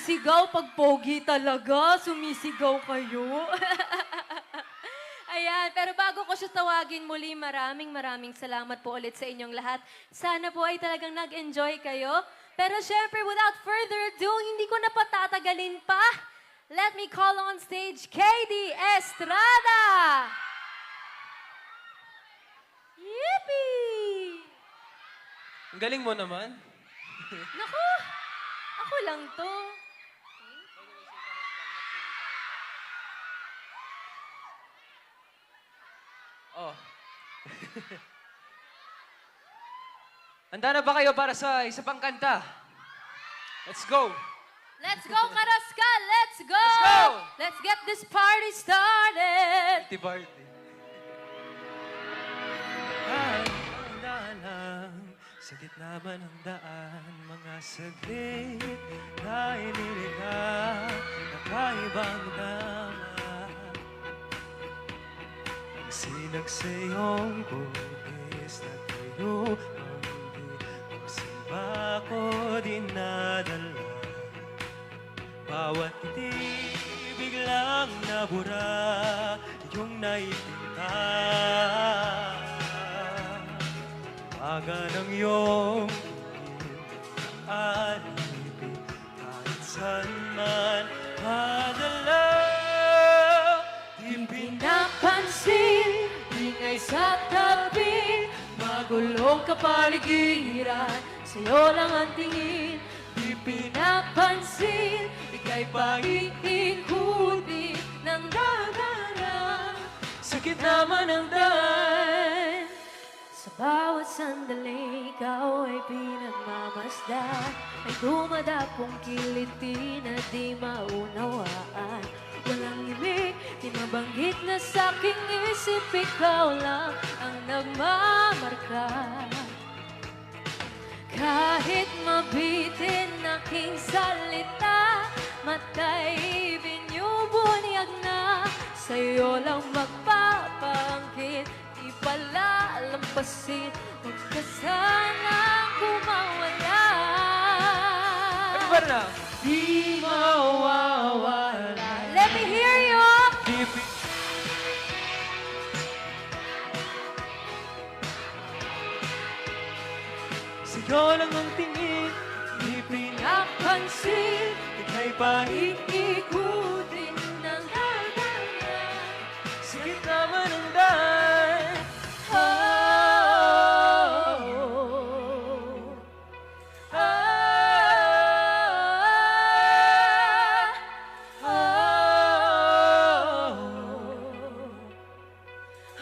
sumisigaw pag pogi talaga. Sumisigaw kayo. Ayan, pero bago ko siya tawagin muli, maraming salamat po ulit sa inyong lahat. Sana po ay talagang nag-enjoy kayo. Pero syempre, without further ado, hindi ko na patatagalin pa. Let me call on stage KD Estrada! Yippee! Ang galing mo naman. Naku, ako lang to. Oh. Handa na ba kayo para sa isa pang kanta? Let's go! Let's go, Karaska! Let's go! Let's go! Let's get this party started! Party party. Handa lang sa gitna ba ng daan, mga saglit na inilikha na kaibang dama. Ang sinag sa iyong buwis na tayo ang di mo simba ko dinadala. Bawat ngiti biglang nabura yung naitinta. Aga ng iyong alipin kahit saan man padala. Di Pinapansin, ingay sa tabi, magulong kapaligiran, sa'yo lang ang tingin. Di pinapansin, ika'y paiikuti ng dadarang sakit naman ang daan. Sa bawat sandali, ikaw ay pinagmamasdan. Ay dumadapong kiliti na di maunawaan. Walang imig, di mabanggit na sa aking isip, ikaw lang ang nagmamarka. Kahit mabitin aking salita, matay binubunyag na, sa'yo lang magpapangkin, di palalampasin, huwag ka sanang kumawala. ano ba na? Di mawawala. Let me hear you! Sa'yo lang ang tingin, di Napansin, ika'y pahilig. iikutin ng dagana. Sakit naman ang daan. Oh,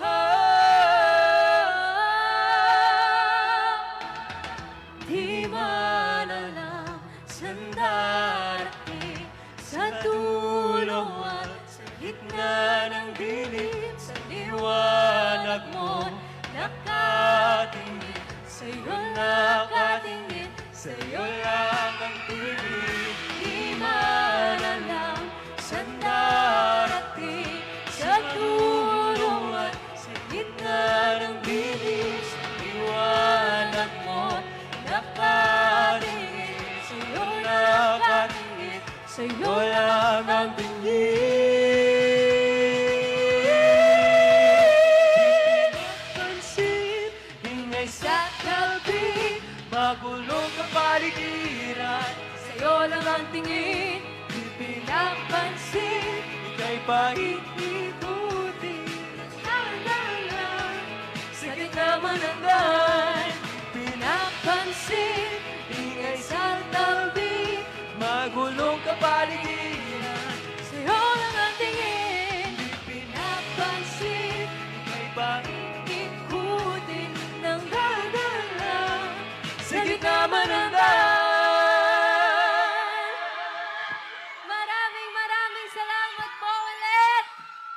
oh, di man alam saan darating, sa dulo at sa gitna ng dilim, sa liwanag mo nakatingin, sa'yo nakatingin, sa'yo lang ang tinig. Di man alam saan darating, sa dulo at sa gitna ng dilim, sa liwanag mo nakatingin, sa'yo nakatingin, sa'yo lang ang Pansin, ingay sa tabi. magulong kapaligiran. Sa'yo lang ang tingin, di pinapansin, Ika'y pahilig. iikuti. Sakit naman ang daan, pinapansin, ingay sa tabi. Magulong kapaligiran. Sa'yo lang ang tingin, di pinapansin, Ika'y pahilig. ikutin ng dadala. Sakit naman ang daan. Maraming salamat po ulit!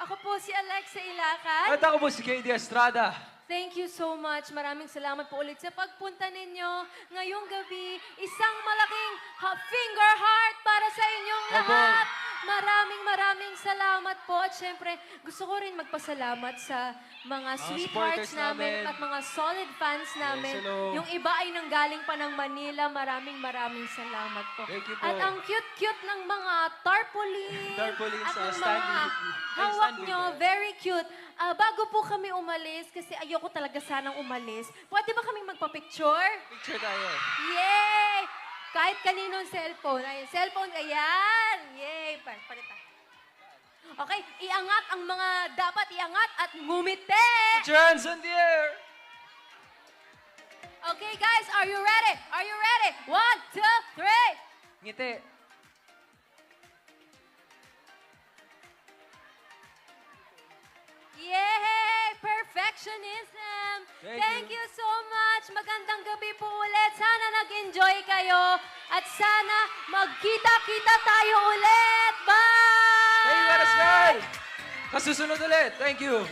Ako po si Alexa Ilacan. At ako po si KD Estrada. Thank you so much. Maraming salamat po ulit sa pagpunta ninyo ngayong gabi. Isang malaking finger heart para sa inyong Opo. lahat. Maraming salamat po. At syempre, gusto ko rin magpasalamat sa mga sweethearts supporters namin namin. at mga solid fans namin. hello. Yung iba ay nanggaling pa ng Manila. Maraming salamat po. Thank you po. At ang cute-cute ng mga tarpaulin. Tarpaulin at sa ng stand mga with- hawak stand with nyo. it. Very cute. Bago po kami umalis, kasi ayoko talaga sanang umalis, pwede ba kaming magpa-picture? Picture tayo. Yay! Kahit kaninong cellphone. Ay, cellphone, ayan! Yay! Palitan. Okay, iangat ang mga dapat iangat at ngumiti! Put your hands in the air. Okay, guys, are you ready? Are you ready? 1, 2, 3! Ngiti. Yay! Perfectionism! Thank Thank you. you so much! Magandang gabi po ulit. Sana nag-enjoy kayo. At sana magkita-kita tayo ulit. Bye! Hey, what a sky! Kasusunod ulit. Thank you.